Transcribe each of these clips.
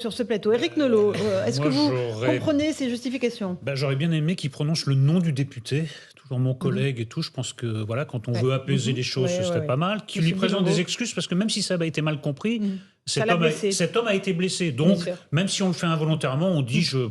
Sur ce plateau. Éric Nolot, est-ce que Moi, vous comprenez ces justifications? J'aurais bien aimé qu'il prononce le nom du député, toujours mon Mmh mh. collègue et tout. Je pense que voilà, quand on Ouais. veut apaiser Mmh mh. les choses, ce Ouais, ouais, serait ouais. pas mal. Qu'il lui Monsieur présente Bilongo. des excuses, parce que même si ça a été mal compris, Mmh. Ça l'a blessé. cet homme a été blessé. Bien Donc, sûr. même si on le fait involontairement, on dit je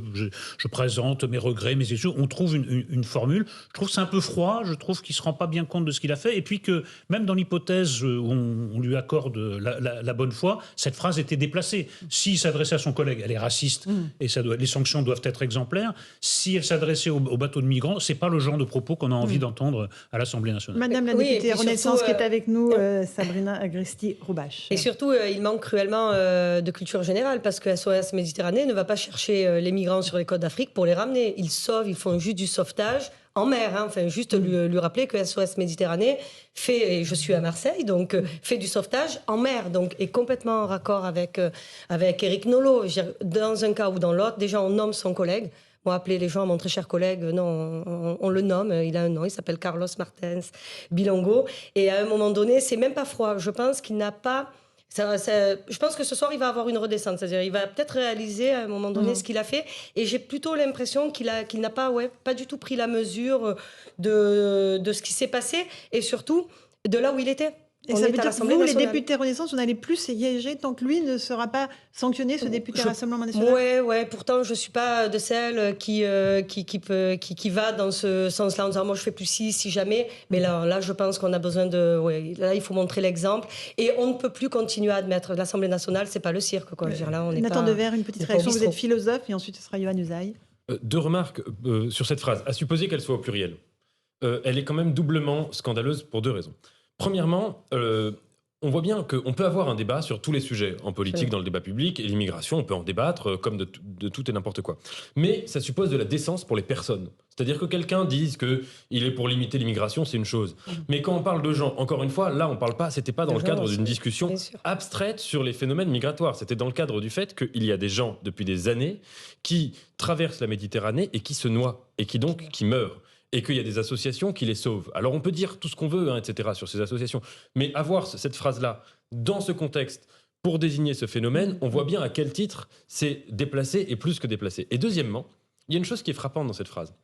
présente mes regrets, mes excuses. On trouve une formule. Je trouve que c'est un peu froid. Je trouve qu'il se rend pas bien compte de ce qu'il a fait. Et puis que même dans l'hypothèse où on lui accorde la bonne foi, cette phrase était déplacée. S'il s'adressait à son collègue, elle est raciste et les sanctions doivent être exemplaires. Si elle s'adressait au bateau de migrants, c'est pas le genre de propos qu'on a envie d'entendre à l'Assemblée nationale. Madame la Oui, et députée puis Renaissance surtout, qui est avec nous, Sabrina Agresti-Roubache. Et surtout, il manque cruellement de culture générale, parce que SOS Méditerranée ne va pas chercher les migrants sur les côtes d'Afrique pour les ramener. Ils font juste du sauvetage en mer. Enfin, juste lui rappeler que SOS Méditerranée fait, et je suis à Marseille, donc fait du sauvetage en mer, donc est complètement en raccord avec Éric Nolot. Dans un cas ou dans l'autre, déjà on nomme son collègue. Moi, appeler les gens, mon très cher collègue, non, on le nomme, il a un nom, il s'appelle Carlos Martens Bilongo. Et à un moment donné, c'est même pas froid. Je pense qu'il n'a pas... je pense que ce soir, il va avoir une redescente. C'est-à-dire, il va peut-être réaliser à un moment donné ce qu'il a fait. Et j'ai plutôt l'impression qu'il n'a pas du tout pris la mesure de ce qui s'est passé et surtout de là où il était. Et ça veut dire que vous, les députés Renaissance, vous n'allez plus siéger tant que lui ne sera pas sanctionné, ce député Rassemblement National? Ouais. Pourtant, je suis pas de celle qui va dans ce sens-là en disant moi je fais plus si jamais. Mais là, je pense qu'on a besoin de. Ouais, là, il faut montrer l'exemple et on ne peut plus continuer à admettre. L'Assemblée nationale, c'est pas le cirque, quoi. Je veux dire, là, on est Nathan pas. Devers, une petite réaction. Vous êtes philosophe et ensuite ce sera Yohann Usaï. Deux remarques sur cette phrase. À supposer qu'elle soit au pluriel, elle est quand même doublement scandaleuse pour deux raisons. Premièrement, on voit bien qu'on peut avoir un débat sur tous les sujets en politique, dans le débat public, et l'immigration, on peut en débattre comme de tout et n'importe quoi. Mais ça suppose de la décence pour les personnes. C'est-à-dire que quelqu'un dise qu'il est pour limiter l'immigration, c'est une chose. Mais quand on parle de gens, encore une fois, là, c'était pas dans le cadre d'une discussion abstraite sur les phénomènes migratoires. C'était dans le cadre du fait qu'il y a des gens, depuis des années, qui traversent la Méditerranée et qui se noient, et qui meurent. Et qu'il y a des associations qui les sauvent. Alors on peut dire tout ce qu'on veut, etc., sur ces associations, mais avoir cette phrase-là, dans ce contexte, pour désigner ce phénomène, on voit bien à quel titre c'est déplacé et plus que déplacé. Et deuxièmement, il y a une chose qui est frappante dans cette phrase.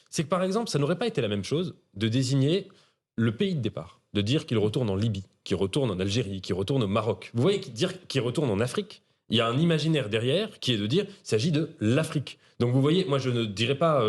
C'est que par exemple, ça n'aurait pas été la même chose de désigner le pays de départ, de dire qu'il retourne en Libye, qu'il retourne en Algérie, qu'il retourne au Maroc. Vous voyez, dire qu'il retourne en Afrique, il y a un imaginaire derrière qui est de dire qu'il s'agit de l'Afrique. Donc vous voyez, moi je ne dirais pas,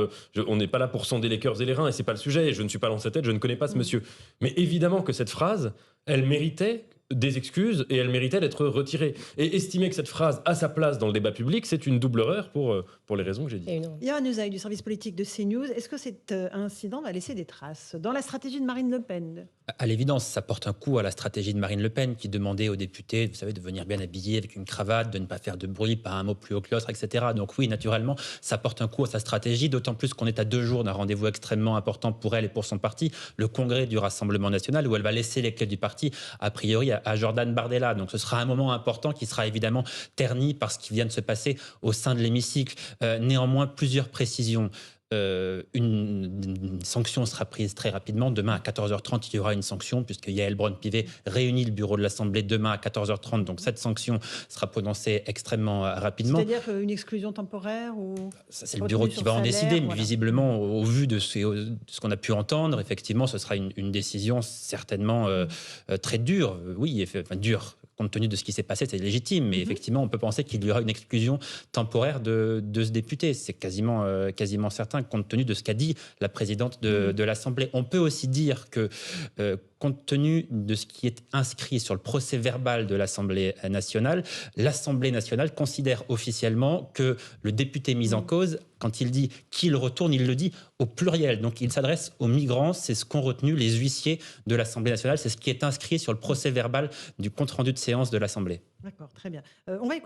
on n'est pas là pour sonder les cœurs et les reins, et c'est pas le sujet, je ne suis pas dans sa tête, je ne connais pas ce monsieur. Mais évidemment que cette phrase, elle méritait des excuses et elle méritait d'être retirée. Et estimer que cette phrase a sa place dans le débat public, c'est une double erreur pour les raisons que j'ai dit. Yohann Usaï du service politique de CNews, est-ce que cet incident va laisser des traces dans la stratégie de Marine Le Pen? À l'évidence, ça porte un coup à la stratégie de Marine Le Pen qui demandait aux députés, vous savez, de venir bien habillés avec une cravate, de ne pas faire de bruit, pas un mot plus haut que l'autre, etc. Donc oui, naturellement, ça porte un coup à sa stratégie, d'autant plus qu'on est à 2 jours d'un rendez-vous extrêmement important pour elle et pour son parti, le congrès du Rassemblement national, où elle va laisser les clés du parti, a priori, à Jordan Bardella. Donc ce sera un moment important qui sera évidemment terni par ce qui vient de se passer au sein de l'hémicycle. Néanmoins, plusieurs précisions. Une sanction sera prise très rapidement. Demain à 14h30, il y aura une sanction puisque Yaël Braun-Pivet réunit le bureau de l'Assemblée demain à 14h30. Donc cette sanction sera prononcée extrêmement rapidement. C'est-à-dire une exclusion temporaire ou... C'est le bureau qui va en décider, mais visiblement, au vu de ce qu'on a pu entendre, effectivement, ce sera une décision certainement très dure. Oui, dure. Compte tenu de ce qui s'est passé, c'est légitime, mais effectivement, on peut penser qu'il y aura une exclusion temporaire de ce député. C'est quasiment certain, compte tenu de ce qu'a dit la présidente de l'Assemblée. On peut aussi dire que, compte tenu de ce qui est inscrit sur le procès verbal de l'Assemblée nationale considère officiellement que le député mis en cause, quand il dit qu'il retourne, il le dit au pluriel. Donc il s'adresse aux migrants, c'est ce qu'ont retenu les huissiers de l'Assemblée nationale, c'est ce qui est inscrit sur le procès verbal du compte-rendu de séance de l'Assemblée. D'accord, très bien. On va écouter